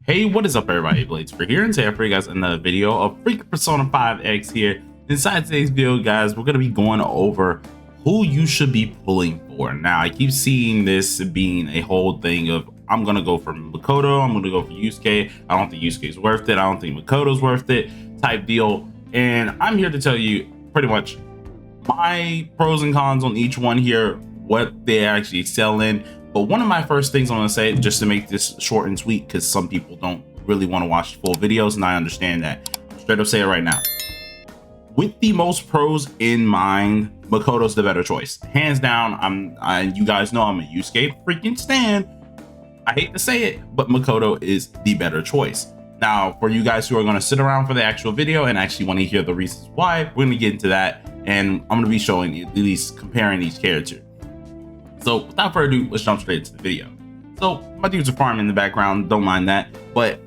Hey, what is up everybody? Blades for here, and today for you guys another video of Freak Persona 5X here. Inside today's video, guys, we're going to be going over who you should be pulling for. Now, I keep seeing this being a whole thing of I'm going to go for Makoto, I'm going to go for Yusuke. I don't think Yusuke's worth it. I don't think Makoto's worth it type deal. And I'm here to tell you pretty much my pros and cons on each one here, what they actually excel in. But one of my first things I'm going to say, just to make this short and sweet, because some people don't really want to watch full videos, and I understand that. Straight up say it right now. With the most pros in mind, Makoto's the better choice. Hands down, you guys know I'm a Yusuke freaking stan. I hate to say it, but Makoto is the better choice. Now, for you guys who are going to sit around for the actual video and actually want to hear the reasons why, we're going to get into that, and I'm going to be showing at least comparing each character. So without further ado, let's jump straight into the video. So my dudes are farming in the background, don't mind that, but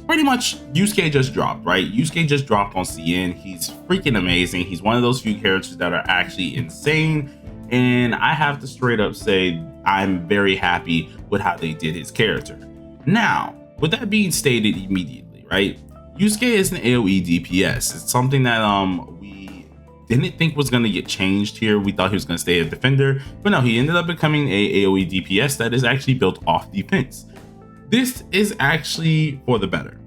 pretty much Yusuke just dropped, right? Yusuke just dropped on CN. He's freaking amazing. He's one of those few characters that are actually insane, and I have to straight up say I'm very happy with how they did his character. Now, with that being stated immediately, right? Yusuke is an AoE DPS. It's something that we didn't think was going to get changed here. We thought he was going to stay a defender, but no, he ended up becoming a AoE DPS that is actually built off defense. This is actually for the better,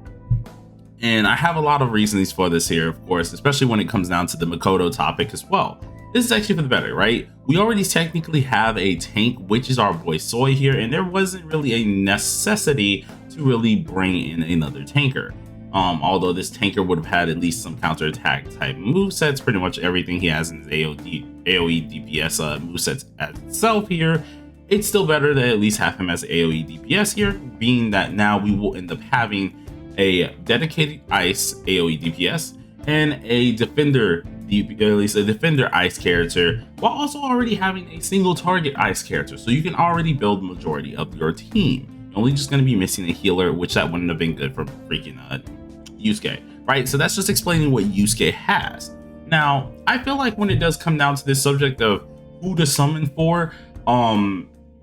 and I have a lot of reasons for this here, of course, especially when it comes down to the Makoto topic as well. This is actually for the better, right? We already technically have a tank, which is our boy Soy here, and there wasn't really a necessity to really bring in another tanker. Although this tanker would have had at least some counterattack type movesets. Pretty much everything he has in his AoE DPS movesets as itself here. It's still better to at least have him as AoE DPS here, being that now we will end up having a dedicated ice AoE DPS and a defender, at least a defender ice character, while also already having a single target ice character. So you can already build the majority of your team. You're only just going to be missing a healer, which that wouldn't have been good for freaking Yusuke, right? So that's just explaining what Yusuke has. Now, I feel like when it does come down to this subject of who to summon for,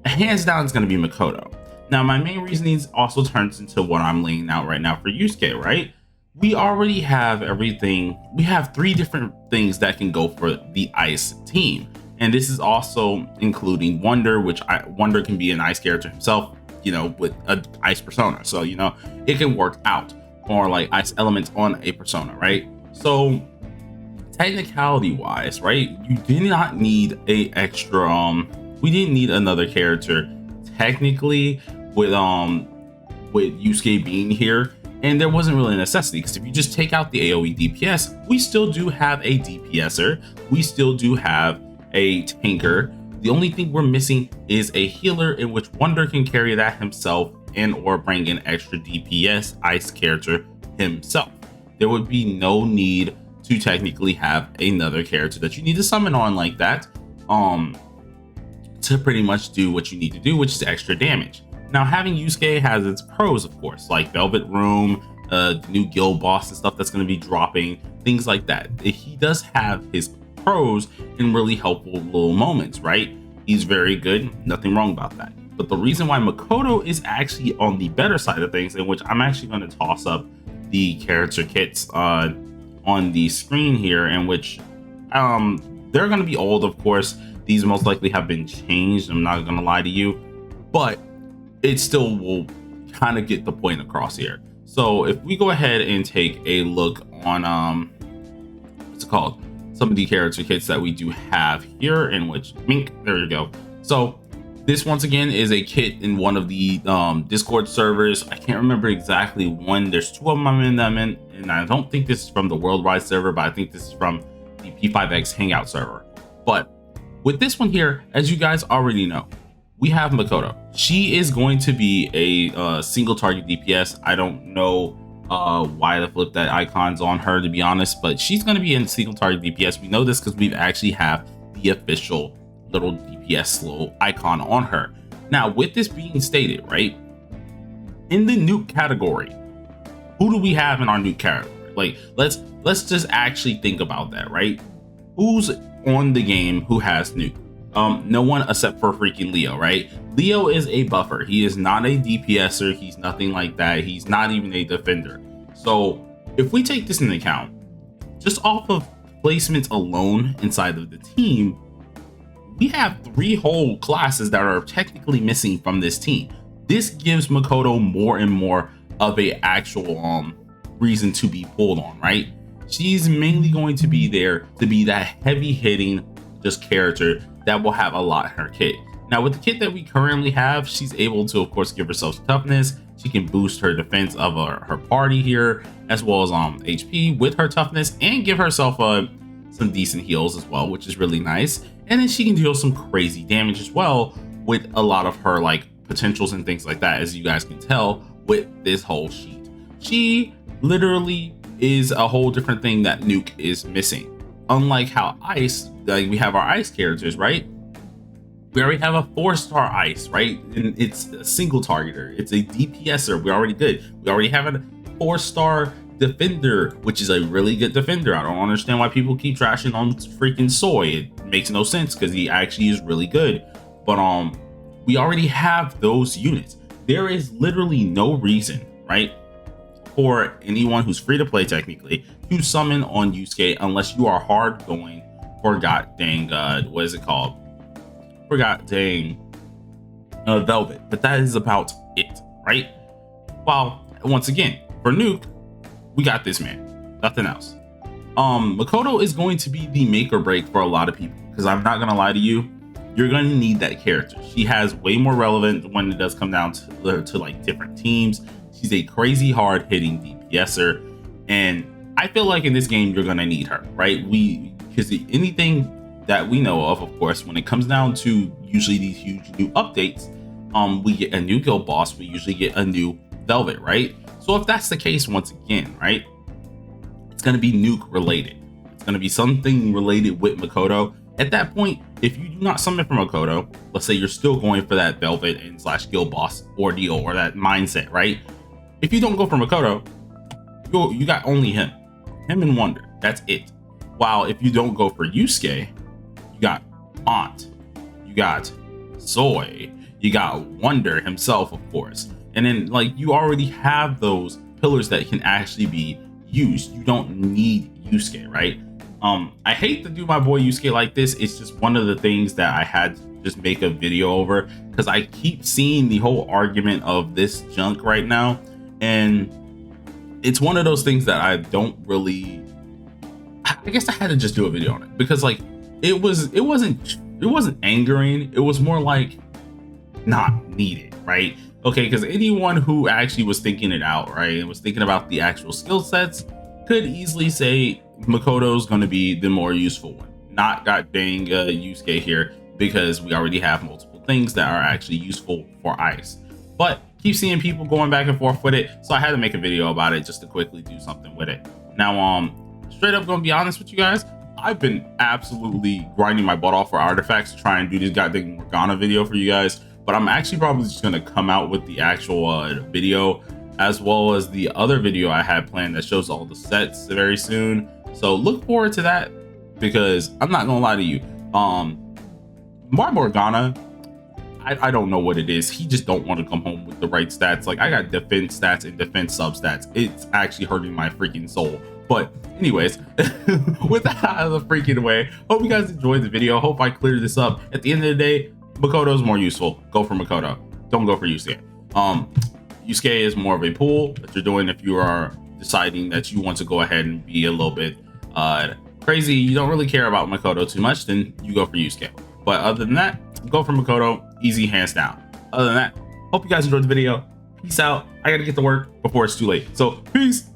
hands down it's going to be Makoto. Now, my main reasonings also turns into what I'm laying out right now for Yusuke, right? We already have everything. We have 3 different things that can go for the ice team, and this is also including Wonder, which Wonder can be an ice character himself, you know, with an ice persona, so you know it can work out, or like ice elements on a persona, right? So technicality wise, right, you did not need a extra we didn't need another character technically with Yusuke being here, and there wasn't really a necessity, because if you just take out the AoE DPS, we still do have a DPSer, we still do have a tanker. The only thing we're missing is a healer, in which Wonder can carry that himself and or bring in extra DPS ice character himself. There would be no need to technically have another character that you need to summon on like that to pretty much do what you need to do, which is extra damage. Now, having Yusuke has its pros, of course, like Velvet Room, new guild boss and stuff that's going to be dropping, things like that. He does have his pros in really helpful little moments, right? He's very good, nothing wrong about that. But the reason why Makoto is actually on the better side of things, in which I'm actually going to toss up the character kits on the screen here, in which they're going to be old, of course. These most likely have been changed, I'm not going to lie to you, but it still will kind of get the point across here. So if we go ahead and take a look on what's it called, some of the character kits that we do have here, in which Mink, there you go. So this once again is a kit in one of the Discord servers. I can't remember exactly one. There's 2 of them I'm in, and I don't think this is from the worldwide server, but I think this is from the P5X Hangout server. But with this one here, as you guys already know, we have Makoto. She is going to be a single target DPS. I don't know why to flip that icons on her, to be honest, but she's going to be in single target DPS. We know this because we've actually have the official little DPS little icon on her. Now, with this being stated, right, in the nuke category, who do we have in our nuke category? Like, let's just actually think about that, right? Who's on the game who has nuke? No one except for freaking Leo, right? Leo is a buffer. He is not a DPSer. He's nothing like that. He's not even a defender. So if we take this into account, just off of placements alone inside of the team, we have 3 whole classes that are technically missing from this team. This gives Makoto more and more of a actual reason to be pulled on, right? She's mainly going to be there to be that heavy hitting just character that will have a lot in her kit. Now with the kit that we currently have, she's able to of course give herself toughness. She can boost her defense of her party here, as well as HP with her toughness, and give herself some decent heals as well, which is really nice. And then she can deal some crazy damage as well with a lot of her like potentials and things like that, as you guys can tell with this whole sheet. She literally is a whole different thing that Nuke is missing. Unlike how Ice, like we have our Ice characters, right? We already have a 4-star Ice, right? And it's a single targeter. It's a DPSer. We're already good. We already have a 4-star defender, which is a really good defender. I don't understand why people keep trashing on freaking Soy. It makes no sense because he actually is really good. But we already have those units. There is literally no reason, right, for anyone who's free to play technically to summon on Yusuke unless you are hard going for god dang what is it called? Forgot dang Velvet. But that is about it, right? Well, once again, for Nuke, we got this man, nothing else. Makoto is going to be the make or break for a lot of people, because I'm not gonna lie to you, you're going to need that character. She has way more relevance when it does come down to like different teams. She's a crazy hard hitting DPSer, and I feel like in this game you're going to need her, right? Because anything that we know of course, when it comes down to usually these huge new updates, we get a new guild boss, we usually get a new Velvet, right? So if that's the case, once again, right, it's going to be Nuke related. It's going to be something related with Makoto. At that point, if you do not summon from Makoto, let's say you're still going for that Velvet and / guild boss ordeal or that mindset, right? If you don't go for Makoto, you got only him and Wonder. That's it. While if you don't go for Yusuke, you got Aunt, you got Soy, you got Wonder himself, of course. And then like you already have those pillars that can actually be used. You don't need Yusuke, right? I hate to do my boy Yusuke like this. It's just one of the things that I had to just make a video over, because I keep seeing the whole argument of this junk right now, and it's one of those things that I don't really, I guess I had to just do a video on it, because like it wasn't angering, it was more like not needed, right? Okay, because anyone who actually was thinking it out, right, and was thinking about the actual skill sets could easily say Makoto's going to be the more useful one, not god dang Yusuke here, because we already have multiple things that are actually useful for Ice. But keep seeing people going back and forth with it, so I had to make a video about it just to quickly do something with it. Now straight up gonna be honest with you guys, I've been absolutely grinding my butt off for artifacts to try and do this goddamn Morgana video for you guys, but I'm actually probably just gonna come out with the actual video, as well as the other video I had planned that shows all the sets very soon. So look forward to that, because I'm not gonna lie to you, my Morgana, I don't know what it is. He just don't want to come home with the right stats. Like I got defense stats and defense substats. It's actually hurting my freaking soul. But anyways, with that out of the freaking way, hope you guys enjoyed the video. Hope I cleared this up. At the end of the day, Makoto's more useful. Go for Makoto. Don't go for Yusuke. Yusuke is more of a pool that you're doing if you are deciding that you want to go ahead and be a little bit crazy. You don't really care about Makoto too much, then you go for Yusuke. But other than that, go for Makoto, easy, hands down. Other than that, hope you guys enjoyed the video. Peace out. I gotta get to work before it's too late. So peace.